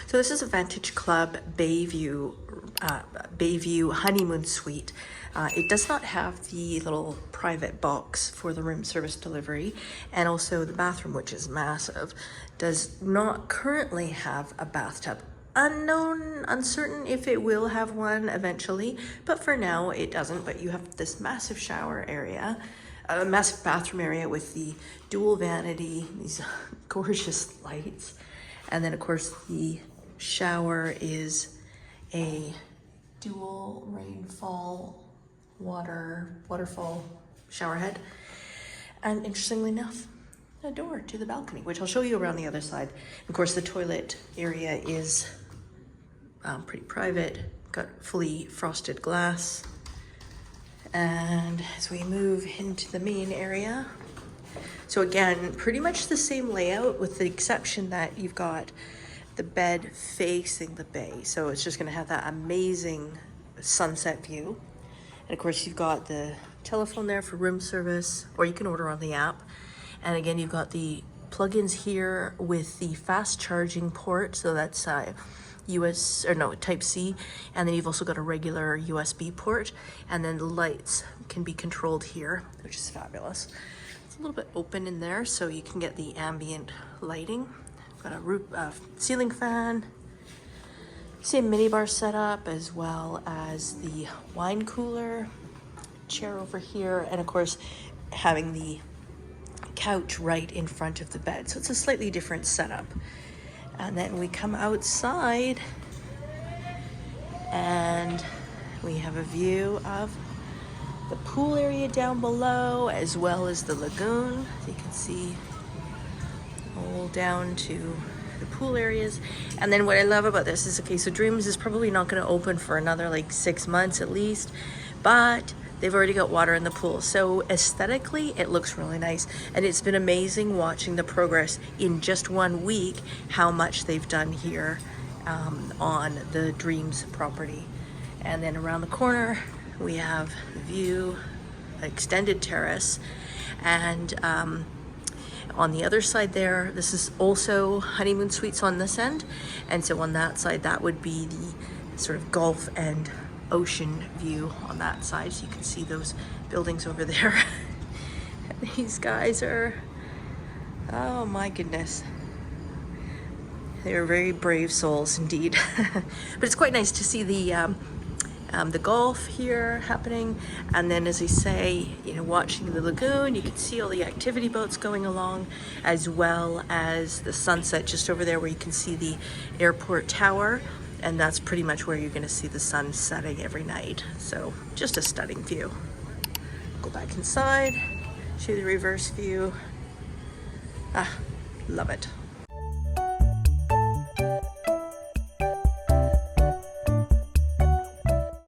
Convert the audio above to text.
So this is a Vantage Club Bayview Honeymoon Suite. It does not have the little private box for the room service delivery, and also the bathroom, which is massive, does not currently have a bathtub. Uncertain if it will have one eventually, but for now it doesn't. But you have this massive shower area, a massive bathroom area with the dual vanity, these gorgeous lights, and then of course the shower is a dual waterfall shower head, and interestingly enough, a door to the balcony, which I'll show you around the other side. Of course, the toilet area is pretty private, got fully frosted glass. And as we move into the main area, so again, pretty much the same layout with the exception that you've got the bed facing the bay. So it's just gonna have that amazing sunset view. And of course you've got the telephone there for room service, or you can order on the app. And again, you've got the plugins here with the fast charging port. So that's Type C. And then you've also got a regular USB port. And then the lights can be controlled here, which is fabulous. It's a little bit open in there, so you can get the ambient lighting. Got a ceiling fan, same minibar setup, as well as the wine cooler, chair over here, and of course having the couch right in front of the bed. So it's a slightly different setup. And then we come outside and we have a view of the pool area down below, as well as the lagoon. So you can see all down to the pool areas. And then what I love about this is, okay, so Dreams is probably not going to open for another like 6 months at least, but they've already got water in the pool. So aesthetically, it looks really nice. And it's been amazing watching the progress in just 1 week, how much they've done here on the Dreams property. And then around the corner, we have the view, extended terrace, and on the other side there, this is also Honeymoon Suites on this end. And so on that side, that would be the sort of Gulf and ocean view on that side. So you can see those buildings over there. And these guys are, oh my goodness. They're very brave souls indeed. But it's quite nice to see the Gulf here happening, and then, as I say, you know, watching the lagoon, you can see all the activity boats going along, as well as the sunset just over there where you can see the airport tower, and that's pretty much where you're going to see the sun setting every night. So just a stunning view. Go back inside, show you the reverse view. Love it.